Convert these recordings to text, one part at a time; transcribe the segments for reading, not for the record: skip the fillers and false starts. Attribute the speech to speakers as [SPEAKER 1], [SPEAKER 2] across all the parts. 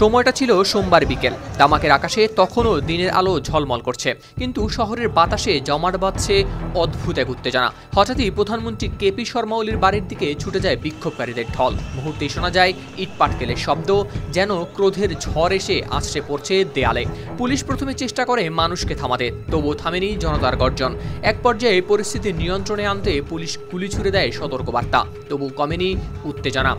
[SPEAKER 1] সময়টা ছিল সোমবার বিকেল। দামাকের আকাশে তখনও দিনের আলো ঝলমল করছে, কিন্তু শহরের বাতাসে জমাট বাঁধছে অদ্ভুত এক উত্তেজনা। হঠাৎই প্রধানমন্ত্রী কেপি শর্মা ওলির বাড়ির দিকে ছুটে যায় বিক্ষোভকারীদের ঢল। মুহূর্তেই শোনা যায় ইট পাটকেলের শব্দ, যেন ক্রোধের ঝড় এসে আছড়ে পড়ছে দেয়ালে। পুলিশ প্রথমে চেষ্টা করে মানুষকে থামাতে, তবুও থামেনি জনতার গর্জন। এক পর্যায়ে পরিস্থিতি নিয়ন্ত্রণে আনতে পুলিশ গুলি ছুড়ে দেয় সতর্কবার্তা, তবু কমেনি উত্তেজনা।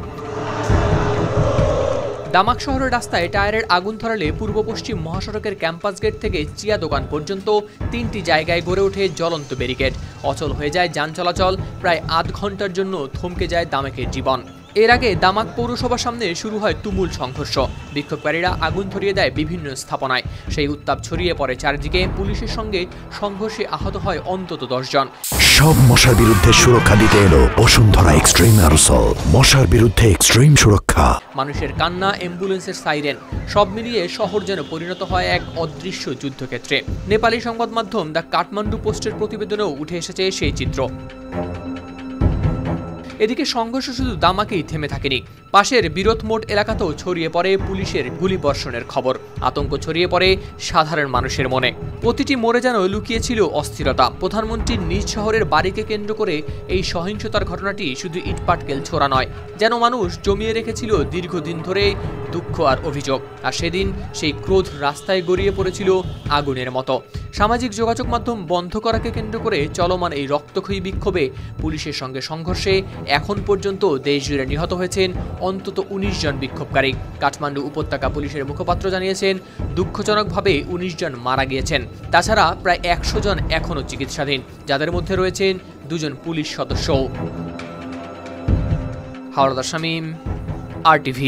[SPEAKER 1] দামাক শহরের রাস্তায় টায়ারের আগুন ধরালে পূর্ব পশ্চিম মহাসড়কের ক্যাম্পাস গেট থেকে চিয়া দোকান পর্যন্ত ৩টি জায়গায় গড়ে ওঠে জ্বলন্ত ব্যারিকেড। অচল হয়ে যায় যান চলাচল, প্রায় আধ ঘন্টার জন্য থমকে যায় দামাকের জীবন। এর আগে দামাক পৌরসভার সামনে শুরু হয় তুমুল সংঘর্ষ। বিক্ষোভকারীরা আগুন ধরিয়ে দেয় বিভিন্ন স্থাপনায়। সেই উত্তাপ ছড়িয়ে পড়ে চারদিকে। পুলিশের সঙ্গে সংঘর্ষে আহত হয় অন্তত ১০ জন।
[SPEAKER 2] সব মশার বিরুদ্ধে সুরক্ষা দিতে এলো বসুন্ধরা এক্সট্রিম অ্যারোসল, মশার বিরুদ্ধে এক্সট্রিম সুরক্ষা।
[SPEAKER 1] মানুষের কান্না, অ্যাম্বুলেন্সের সাইরেন, সব মিলিয়ে শহর যেন পরিণত হয় এক অদৃশ্য যুদ্ধক্ষেত্রে। নেপালি সংবাদ মাধ্যম দ্য কাঠমান্ডু পোস্টের প্রতিবেদনেও উঠে এসেছে সেই চিত্র। এদিকে সংঘর্ষ শুধু দামাকেই থেমে থাকেনি, পাশের বিরোধ মোড় এলাকাতেও ছড়িয়ে পড়ে পুলিশের গুলিবর্ষণের খবর। আতঙ্ক ছড়িয়ে পড়ে সাধারণ মানুষের মনে। প্রতিটি মোড়ে যেন লুকিয়েছিল অস্থিরতা। প্রধানমন্ত্রীর নিজ শহরের বাড়িকে কেন্দ্র করে এই সহিংসতার ঘটনাটি শুধু ইটপাটকেল ছোড়া নয়, যেন মানুষ জমিয়ে রেখেছিল দীর্ঘদিন ধরে দুঃখ আর অভিযোগ। আর সেদিন সেই ক্রোধ রাস্তায় গড়িয়ে পড়েছিল আগুনের মতো। সামাজিক যোগাযোগ মাধ্যম বন্ধ করাকে কেন্দ্র করে চলমান এই রক্তক্ষয়ী বিক্ষোভে পুলিশের সঙ্গে সংঘর্ষে এখন পর্যন্ত দেশজুড়ে নিহত হয়েছেন অন্তত ১৯ জন বিক্ষোভকারী। কাঠমান্ডু উপত্যকা পুলিশের মুখপাত্র জানিয়েছেন, দুঃখজনকভাবে ১৯ জন মারা গিয়েছেন। তাছাড়া প্রায় ১০০ জন এখনও চিকিৎসাধীন, যাদের মধ্যে রয়েছেন ২ জন পুলিশ সদস্য। হাওলাদার শামীম, RTV।